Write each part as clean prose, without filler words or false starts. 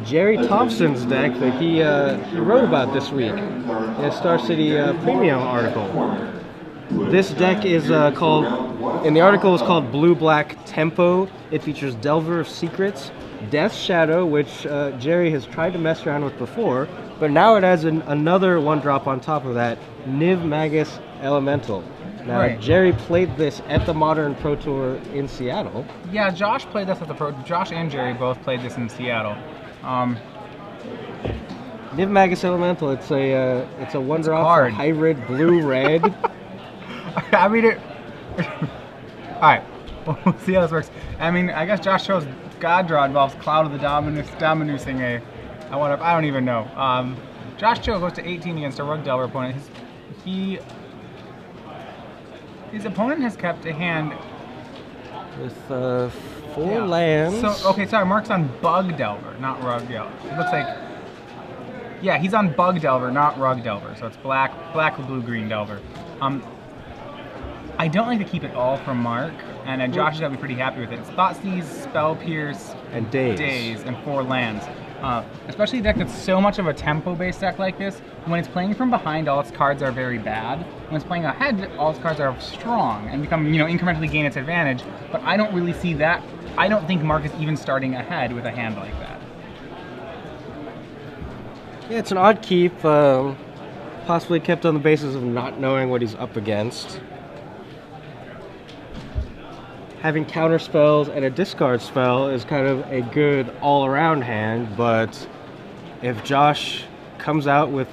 Jerry Thompson's deck that he wrote about this week in a Star City Premium article. This deck is called, in the article, is called Blue Black Tempo. It features Delver of Secrets, Death Shadow, which Jerry has tried to mess around with before, but now it adds another one drop on top of that, Niv Magus Elemental. Now, right. Jerry played this at the Modern Pro Tour in Seattle. Yeah, Josh played this at the Pro. Josh and Jerry both played this in Seattle. Niv Magus Elemental. It's a one drop hybrid blue red. I mean it. All right, we'll see how this works. I mean, I guess Josh chose God Draw involves Cloud of the Dominusing a one up. I don't even know. Josh Cho goes to 18 against a Rug Delver opponent. His opponent has kept a hand with 4 lands. So okay, sorry, Mark's on Bug Delver, not Rug Delver. It looks like, yeah, he's on Bug Delver, not Rug Delver. So it's black with blue-green Delver. I don't like to keep it all from Mark, and Josh is gonna be pretty happy with it. It's Thoughtseize, Spell Pierce, and Daze, and 4 lands. Especially a deck that's so much of a tempo-based deck like this. When it's playing from behind, all its cards are very bad. When it's playing ahead, all its cards are strong and become, incrementally gain its advantage. But I don't really see that. I don't think Mark is even starting ahead with a hand like that. Yeah, it's an odd keep, possibly kept on the basis of not knowing what he's up against. Having counter spells and a discard spell is kind of a good all-around hand, but if Josh comes out with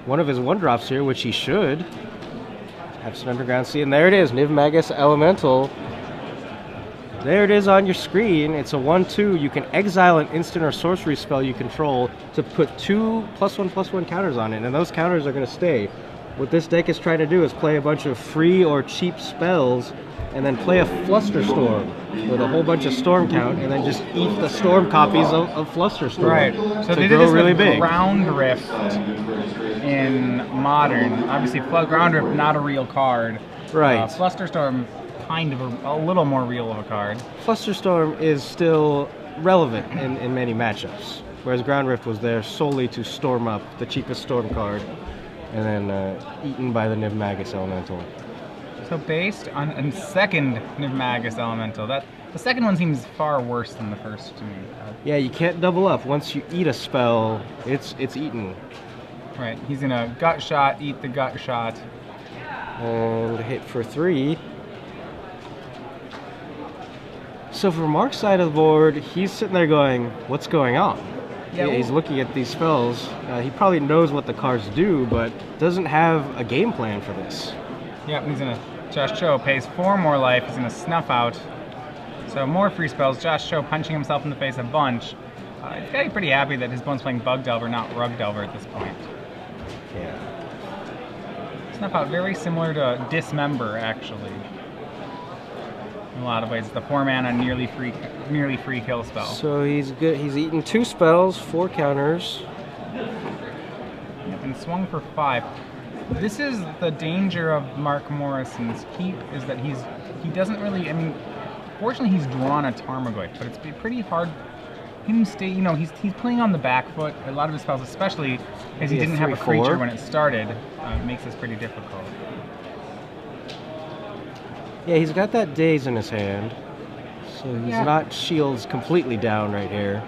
one of his one-drops here, which he should, have some Underground Sea, and there it is, Niv Magus Elemental. There it is on your screen. It's a 1/2. You can exile an instant or sorcery spell you control to put 2 +1/+1 counters on it, and those counters are going to stay. What this deck is trying to do is play a bunch of free or cheap spells and then play a Flusterstorm with a whole bunch of storm count, and then just eat the storm copies of Flusterstorm. Right. So they did this really big. Ground Rift in Modern. Obviously, Ground Rift not a real card. Right. Flusterstorm kind of a little more real of a card. Flusterstorm is still relevant in many matchups, whereas Ground Rift was there solely to storm up the cheapest storm card, and then eaten by the Niv Magus Elemental. So based on second Niv Magus Elemental, the second one seems far worse than the first to me. Yeah, you can't double up. Once you eat a spell, it's eaten. Right, he's gonna gut shot, eat the gut shot. And hit for 3. So for Mark's side of the board, he's sitting there going, what's going on? Yeah, he's looking at these spells. He probably knows what the cards do, but doesn't have a game plan for this. Yep, he's gonna. Josh Cho pays 4 more life. He's gonna snuff out. So more free spells. Josh Cho punching himself in the face a bunch. He's gotta be pretty happy that his opponent's playing Bug Delver, not Rug Delver at this point. Yeah. Snuff out very similar to Dismember, actually. In a lot of ways, it's the 4-mana nearly free kill spell. So he's good. He's eaten 2 spells, 4 counters. Yep, and swung for 5. This is the danger of Mark Morrison's keep, is that he doesn't really, I mean, fortunately he's drawn a Tarmogoyf, but it's pretty hard him stay, he's playing on the back foot. A lot of his spells, especially as he didn't have a creature when it started, makes this pretty difficult. Yeah, he's got that Daze in his hand, so he's not shields completely down right here.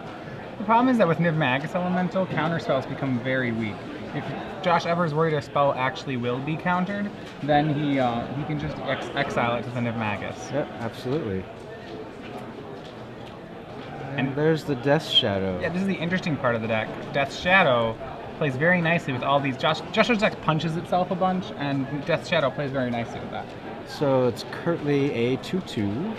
The problem is that with Niv Magus Elemental, counter spells become very weak. If Josh ever is worried a spell actually will be countered, then he can just exile it to the Niv Magus. Yep, absolutely. And there's the Death Shadow. Yeah, this is the interesting part of the deck. Death Shadow plays very nicely with all these. Josh's deck punches itself a bunch, and Death Shadow plays very nicely with that. So it's currently a 2/2.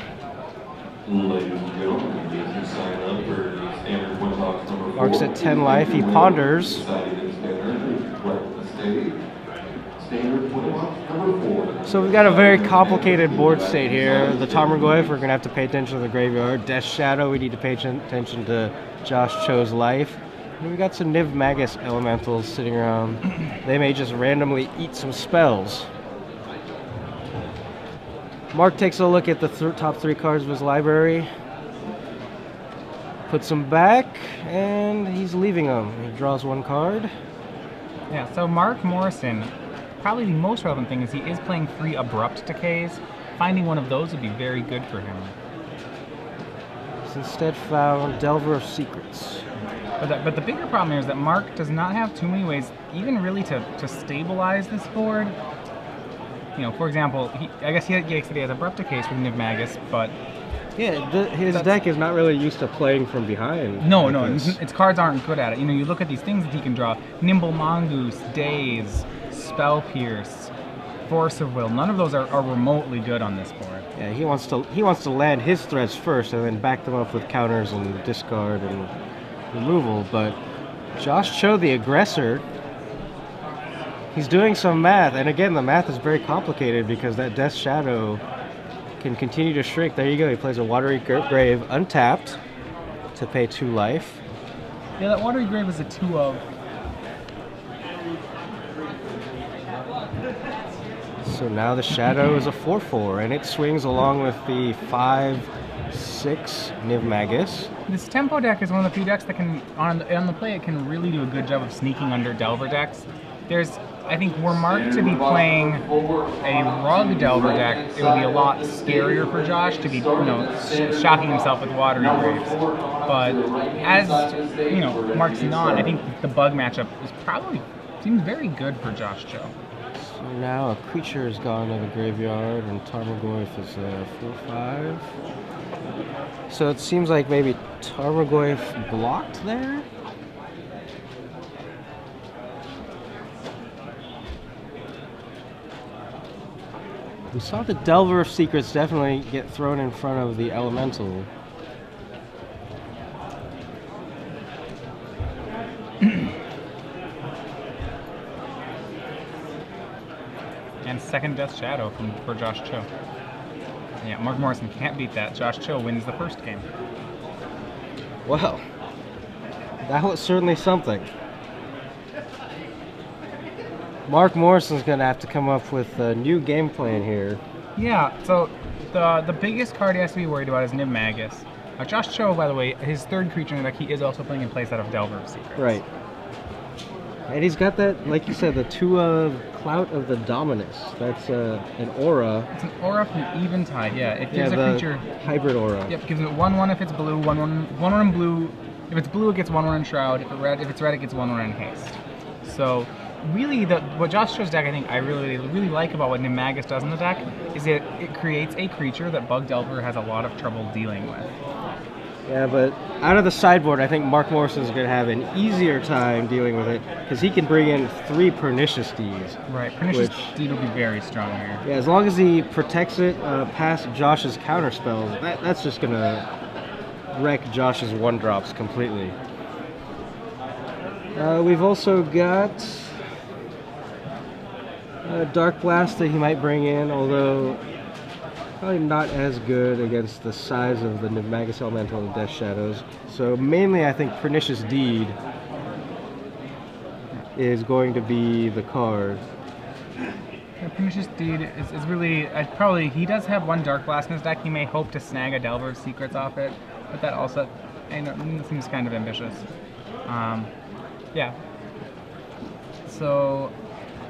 Ladies and gentlemen, if you sign up for standard one box number 4, Mark's at 10 life. He ponders. So we've got a very complicated board state here. The Tarmogoyf, we're going to have to pay attention to the graveyard. Death Shadow, we need to pay attention to Josh Cho's life. And we got some Niv Magus Elementals sitting around. They may just randomly eat some spells. Mark takes a look at the top 3 cards of his library. Puts him back, and he's leaving him. He draws one card. Yeah, so Mark Morrison, probably the most relevant thing is he is playing 3 abrupt decays. Finding one of those would be very good for him. He's instead found Delver of Secrets. But the bigger problem here is that Mark does not have too many ways, even really to stabilize this board. You know, for example, I guess he has abrupt decays with Niv Magus, but yeah, his deck is not really used to playing from behind. No, its cards aren't good at it. You know, you look at these things that he can draw: Nimble Mongoose, Daze, Spell Pierce, Force of Will. None of those are remotely good on this board. Yeah, he wants to land his threats first and then back them up with counters and discard and removal. But Josh Cho, the aggressor, he's doing some math, and again, the math is very complicated because that Death Shadow can continue to shrink. There you go. He plays a Watery Grave untapped to pay 2 life. Yeah, that Watery Grave is a 2 of. So now the Shadow is a 4/4, and it swings along with the 5/6 Niv Magus. This tempo deck is one of the few decks that can, on the play, it can really do a good job of sneaking under Delver decks. I think were Mark to be playing a Rug Delver deck, it would be a lot scarier for Josh to be, shocking himself with Watery Graves. But as, Mark's not, I think the Bug matchup seems very good for Josh Cho. So now a creature has gone to the graveyard, and Tarmogoyf is a 4/5. So it seems like maybe Tarmogoyf blocked there? We saw the Delver of Secrets definitely get thrown in front of the Elemental. And second Death Shadow for Josh Cho. Yeah, Mark Morrison can't beat that. Josh Cho wins the first game. Well, that was certainly something. Mark Morrison's going to have to come up with a new game plan here. Yeah, so the biggest card he has to be worried about is Niv Magus. Josh Cho, by the way, his third creature in the deck, he is also playing in place out of Delver of Secrets. Right. And he's got that, like you said, the 2 of Clout of the Dominus. That's an aura. It's an aura from Eventide, yeah. It gives a creature... hybrid aura. Yep, gives it 1/1 if it's blue, 1/1 in blue. If it's blue, it gets 1/1 in Shroud. If it's red, it gets 1/1 in Haste. So, really, what Josh Cho's deck, I think I really like about what Niv Magus does in the deck is that it creates a creature that Bug Delver has a lot of trouble dealing with. Yeah, but out of the sideboard, I think Mark Morrison's going to have an easier time dealing with it because he can bring in 3 Pernicious Deeds. Right, Pernicious Deed will be very strong here. Yeah, as long as he protects it past Josh's counter spells, that's just going to wreck Josh's 1-drops completely. We've also got Dark Blast that he might bring in, although probably not as good against the size of the Niv Magus Elemental and Death Shadows. So mainly I think Pernicious Deed is going to be the card. Yeah, Pernicious Deed is really, he does have 1 Dark Blast in his deck. He may hope to snag a Delver of Secrets off it, but that also seems kind of ambitious. Yeah. So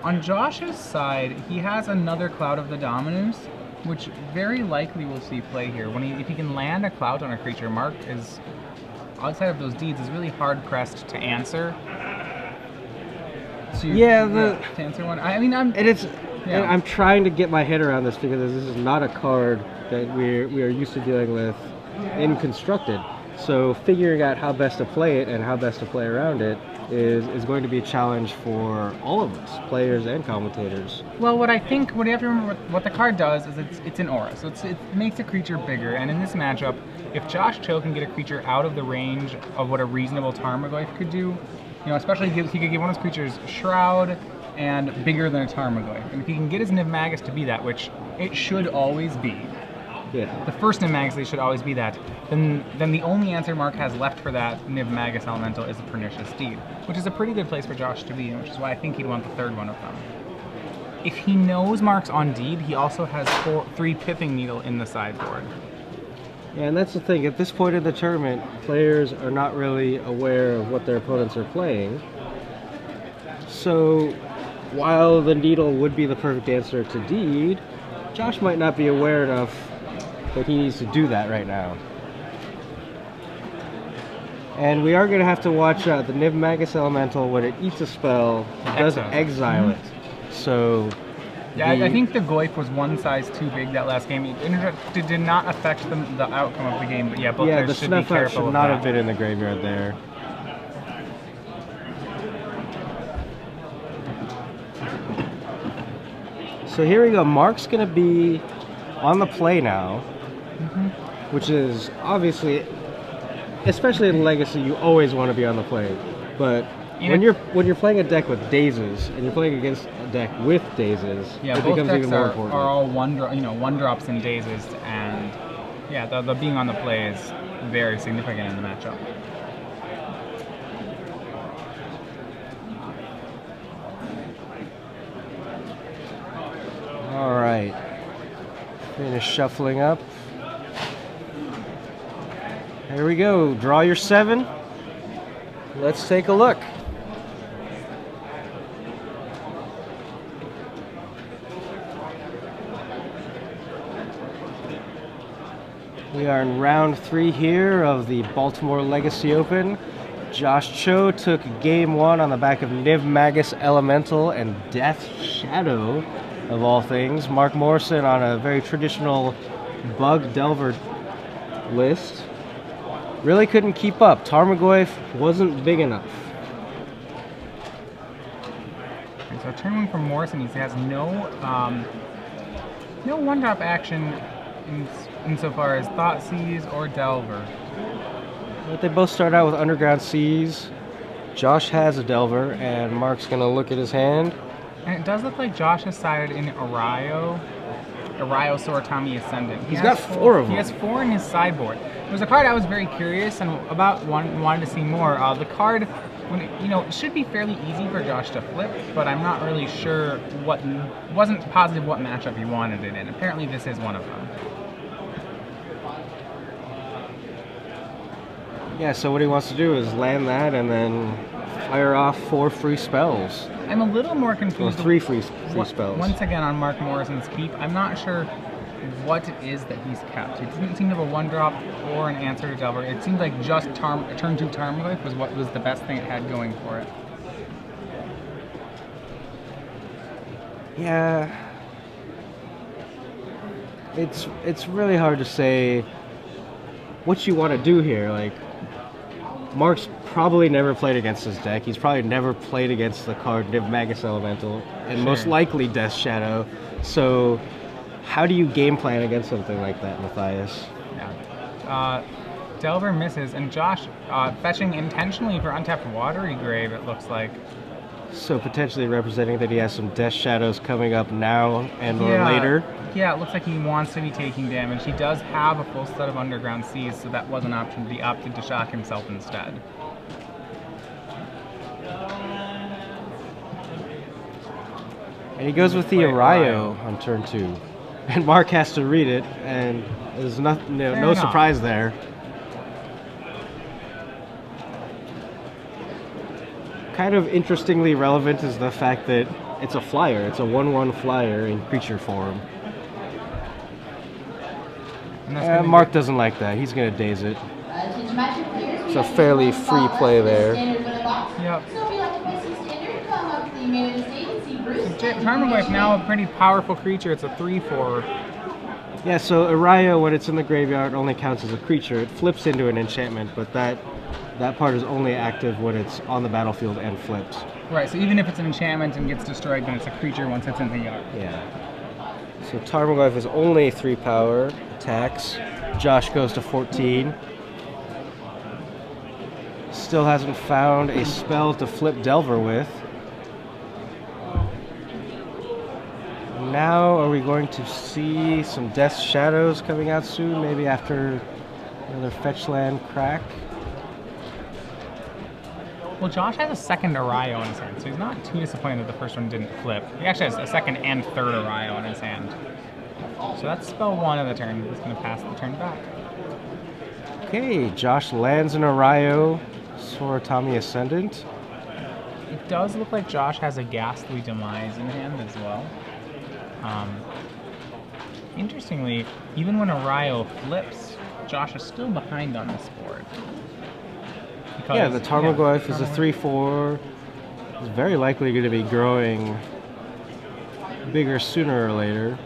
on Josh's side, he has another Cloud of the Dominus, which very likely we'll see play here. If he can land a Cloud on a creature, Mark is, outside of those deeds, is really hard pressed to answer. To answer one. I'm trying to get my head around this because this is not a card that we are used to dealing with in Constructed. So figuring out how best to play it and how best to play around it is going to be a challenge for all of us, players and commentators. Well, what you have to remember, what the card does is it's an aura, so it makes a creature bigger, and in this matchup, if Josh Cho can get a creature out of the range of what a reasonable Tarmogoyf could do, especially he could give one of his creatures Shroud and bigger than a Tarmogoyf, and if he can get his Niv Magus to be that, which it should always be, the first Niv Magus should always be that, then the only answer Mark has left for that Niv Magus Elemental is a Pernicious Deed, which is a pretty good place for Josh to be, which is why I think he'd want the third one of them. If he knows Mark's on Deed, he also has 3 Pithing Needle in the sideboard. Yeah, and that's the thing. At this point in the tournament, players are not really aware of what their opponents are playing. So, while the needle would be the perfect answer to Deed, Josh might not be aware enough that he needs to do that right now. And we are going to have to watch out. The Niv Magus Elemental, when it eats a spell, it does exile it. So... Yeah, I think the Goyf was one size too big that last game. It did not affect the outcome of the game, but yeah, both players should be careful should of not that. have been in the graveyard there. So here we go. Mark's going to be on the play now, which is obviously, especially in Legacy, you always want to be on the play. But when you're playing a deck with dazes and you're playing against a deck with dazes, yeah, it both becomes decks even more are important. all one drops and dazes, and yeah, the being on the play is very significant in the matchup. All right, finish shuffling up. Here we go. Draw your 7. Let's take a look. We are in round 3 here of the Baltimore Legacy Open. Josh Cho took game 1 on the back of Niv Magus Elemental and Death Shadow, of all things. Mark Morrison on a very traditional Bug Delver list. Really couldn't keep up. Tarmogoyf wasn't big enough. And so turn 1 from Morrison, he has no one-drop action insofar as Thoughtseize or Delver. But they both start out with Underground Seas. Josh has a Delver, and Mark's going to look at his hand. And it does look like Josh has sided in Arayo Soratami Ascendant. He's got 4 of them. He has 4 in his sideboard. It was a card I was very curious and wanted to see more. The card, it should be fairly easy for Josh to flip, but I'm not really sure wasn't positive what matchup he wanted it in. Apparently this is one of them. Yeah, so what he wants to do is land that and then fire off 4 free spells. I'm a little more confused. Or 3 free spells. Once again, on Mark Morrison's keep, I'm not sure what it is that he's kept. It didn't seem to have a 1-drop or an answer to Delver. It seemed like just turn 2 Tarmogoyf was what was the best thing it had going for it. Yeah. It's really hard to say what you want to do here. Like, Mark's probably never played against this deck. He's probably never played against the card Niv Magus Elemental, and most likely Death Shadow. So, how do you game plan against something like that, Matthias? Yeah. Delver misses, and Josh fetching intentionally for untapped Watery Grave, it looks like. So potentially representing that he has some Death Shadows coming up now and or later. Yeah, it looks like he wants to be taking damage. He does have a full set of Underground Seas, so that was an option, but he opted to shock himself instead. And he goes with the Arayo on turn 2. And Mark has to read it, and there's no surprise there. Kind of interestingly relevant is the fact that it's a flyer. It's a 1/1 flyer in creature form. Mark doesn't like that. He's going to daze it. It's a fairly free play there. Yep. Tarmogoyf now a pretty powerful creature. It's a 3/4. Yeah, so Arayo, when it's in the graveyard, only counts as a creature. It flips into an enchantment, but that part is only active when it's on the battlefield and flipped. Right, so even if it's an enchantment and gets destroyed, then it's a creature once it's in the yard. Yeah. So Tarmogoyf is only 3 power, attacks. Josh goes to 14. Still hasn't found a spell to flip Delver with. Now, are we going to see some Death Shadows coming out soon? Maybe after another fetch land crack? Well, Josh has a second Arayo in his hand, so he's not too disappointed that the first one didn't flip. He actually has a second and third Arayo in his hand. So that's spell 1 of the turn. He's going to pass the turn back. Okay, Josh lands an Arayo, Soratami Ascendant. It does look like Josh has a Ghastly Demise in hand as well. Interestingly, even when Arayo flips, Josh is still behind on this board. Because, Yeah, the Tarmogoyf is a Tarmogoyf- 3/4. It's very likely going to be growing bigger sooner or later.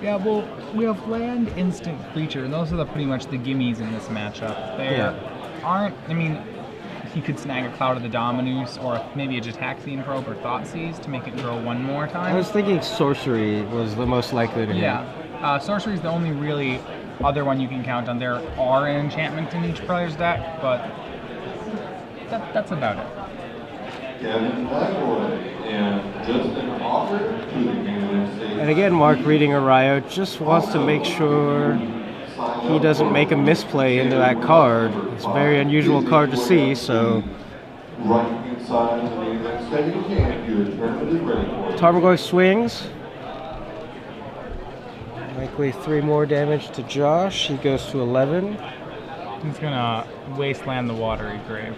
Yeah, well, we have land, instant, creature, and those are pretty much the gimmies in this matchup. There aren't, I mean, he could snag a Cloud of the Dominus or maybe a Jataxian Probe or Thoughtseize to make it grow one more time. I was thinking sorcery was the most likely to hit. Yeah, sorcery is the only really other one you can count on. There are an enchantment in each player's deck, but that's about it. Kevin Blackwood and Justin Offer to the United States. And again, Mark reading Arayo just wants to make sure he doesn't make a misplay into that card. It's a very unusual card to see, so Right inside of the United States, you can. Your tournament is ready for you. Tarmogoyf swings. Likely 3 more damage to Josh. He goes to 11. He's gonna wasteland the Watery Grave.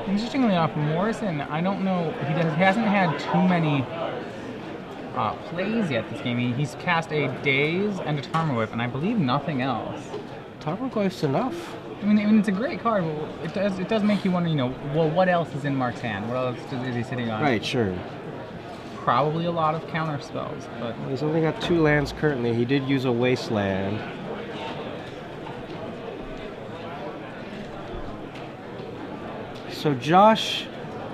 Interestingly enough, Morrison, I don't know, he hasn't had too many plays yet this game. He's cast a Daze and a Tarmogoyf, and I believe nothing else. Tarmogoyf's enough. I mean, it's a great card, but it does make you wonder, well, what else is in Mark's hand? What else is he sitting on? Right, sure. Probably a lot of counter spells, but He's only got 2 lands currently. He did use a wasteland. So Josh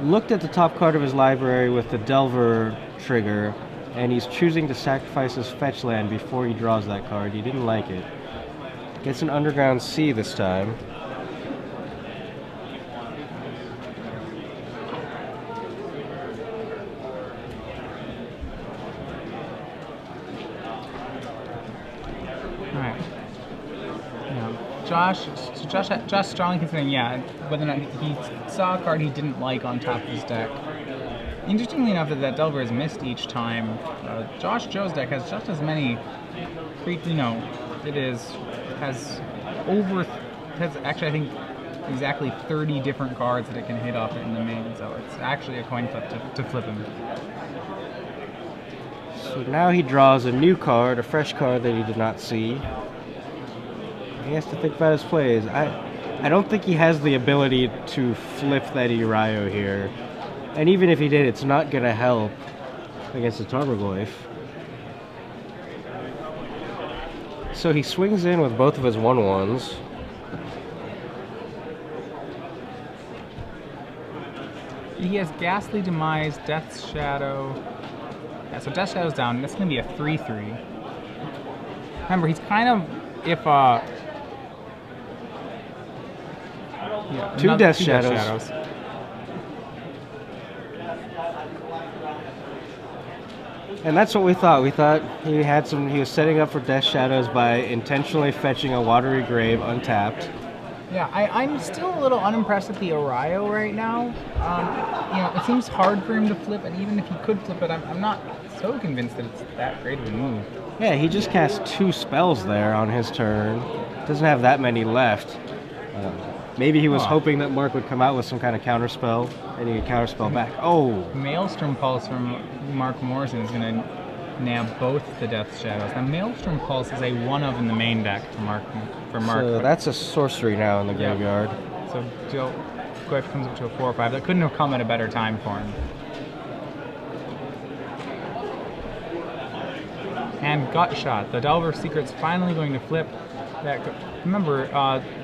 looked at the top card of his library with the Delver trigger, and he's choosing to sacrifice his fetch land before he draws that card. He didn't like it. Gets an Underground Sea this time. Alright. Yeah. Josh strongly considering, whether or not he saw a card he didn't like on top of his deck. Interestingly enough, that Delver is missed each time. Josh Joe's deck has just as many, has actually, I think, exactly 30 different cards that it can hit off it in the main, so it's actually a coin flip to flip him. So now he draws a new card, a fresh card that he did not see. He has to think about his plays. I don't think he has the ability to flip that Urayo here. And even if he did, it's not going to help against the Tarmogoyf. So he swings in with both of his 1/1s. He has Ghastly Demise, Death's Shadow. Yeah, so Death's Shadow's down. That's going to be a 3/3. Remember, he's kind of, Two Death Shadows. And that's what we thought. We thought he was setting up for Death Shadows by intentionally fetching a Watery Grave untapped. Yeah, I'm still a little unimpressed with the Arayo right now. It seems hard for him to flip, and even if he could flip it, I'm not so convinced that it's that great of a move. Yeah, he just cast 2 spells there on his turn. Doesn't have that many left. Maybe he was hoping that Mark would come out with some kind of counterspell, and he could counterspell back. Oh! Maelstrom Pulse from Mark Morrison is going to nab both the Death Shadows. Now, Maelstrom Pulse is a 1-of in the main deck for Mark. So that's a sorcery now in the graveyard. So Joe Quiff comes up to a 4/5. That couldn't have come at a better time for him. And Gut Shot. The Delver Secret's finally going to flip. Remember,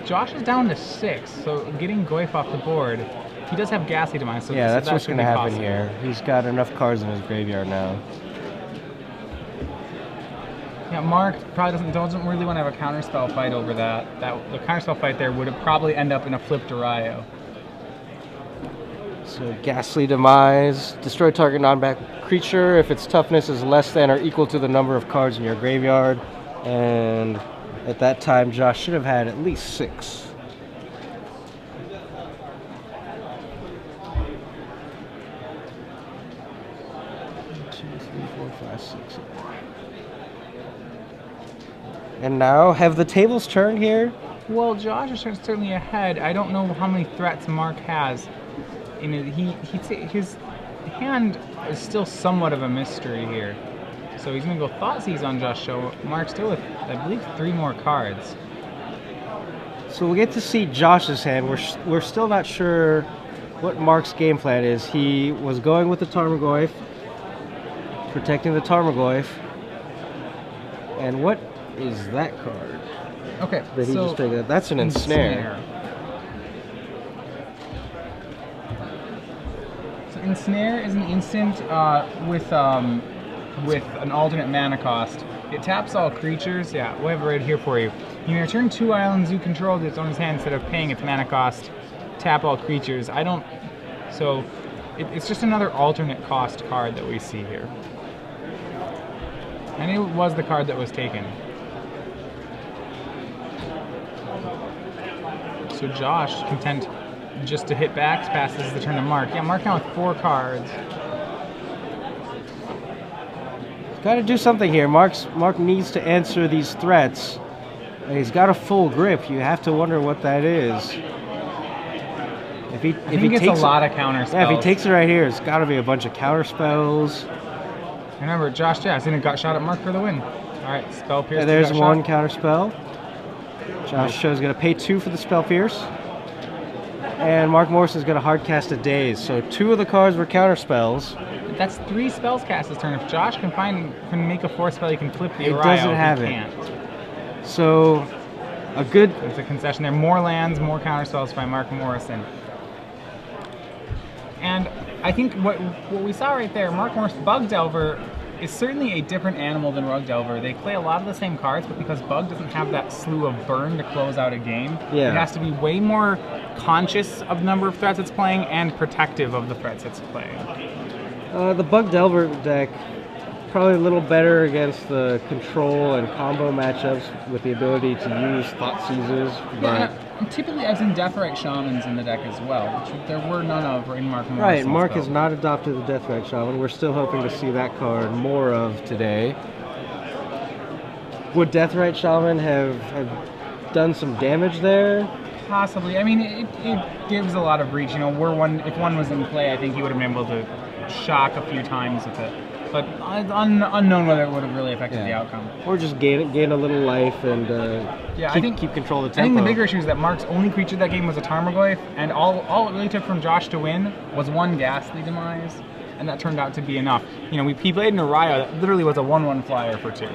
Josh is down to 6, so getting Goyf off the board, he does have Ghastly Demise. So yeah, that's what's going to happen possible. here. He's got enough cards in his graveyard now. Yeah, Mark probably doesn't really want to have a counterspell fight over that. The counterspell fight there would probably end up in a flipped Arayo. So Ghastly Demise, destroy target non-back creature if its toughness is less than or equal to the number of cards in your graveyard. And at that time, Josh should have had at least 6. And now, have the tables turned here? Well, Josh is certainly ahead. I don't know how many threats Mark has. His hand is still somewhat of a mystery here. So he's going to go Thoughtseize on Josh Show. Mark's still with, I believe, 3 more cards. So we get to see Josh's hand. We're still not sure what Mark's game plan is. He was going with the Tarmogoyf, protecting the Tarmogoyf. And what is that card? Okay, That he just picked up? That's an Ensnare. So Ensnare is an instant with an alternate mana cost. It taps all creatures. Yeah, we have it right here for you. You may return 2 islands you control to its owner's hand instead of paying its mana cost. Tap all creatures. So it's just another alternate cost card that we see here. And it was the card that was taken. So Josh, content just to hit backs, passes the turn to Mark. Yeah, Mark now with 4 cards. Got to do something here. Mark needs to answer these threats. And he's got a full grip. You have to wonder what that is. If he takes a lot of counter spells. Yeah, if he takes it right here, it's got to be a bunch of counter spells. Remember, Josh Jackson got shot at Mark for the win. All right, Spell Pierce. And there's one counter spell. Josh Show's going to pay 2 for the Spell Pierce. And Mark Morrison's going to hard cast a Daze. So 2 of the cards were counter spells. That's 3 spells cast this turn. If Josh can make a 4th spell, he can flip the Uriah. It doesn't have it. Can't. So a good. There's a concession there. More lands, more counter spells by Mark Morrison. And I think what we saw right there, Mark Morrison, Bug Delver is certainly a different animal than Rug Delver. They play a lot of the same cards, but because Bug doesn't have that slew of burn to close out a game, it has to be way more conscious of the number of threats it's playing and protective of the threats it's playing. The Bug Delver deck probably a little better against the control and combo matchups with the ability to use Thoughtseizes. Yeah, and typically I've seen Deathrite Shamans in the deck as well, which there were none of in Mark Morrison's Right, Mark build. has not adopted the Deathrite Shaman. We're still hoping to see that card more of today. Would Deathrite Shaman have done some damage there? Possibly. I mean, it gives a lot of reach. You know, if one was in play, I think he would have been able to shock a few times with it. But unknown whether it would have really affected the outcome. Or just gain a little life and keep control of the tempo. I think the bigger issue is that Mark's only creature that game was a Tarmogoyf, and all it really took from Josh to win was 1 Ghastly Demise, and that turned out to be enough. You know, he played an Uriah that literally was a 1/1 flyer for 2.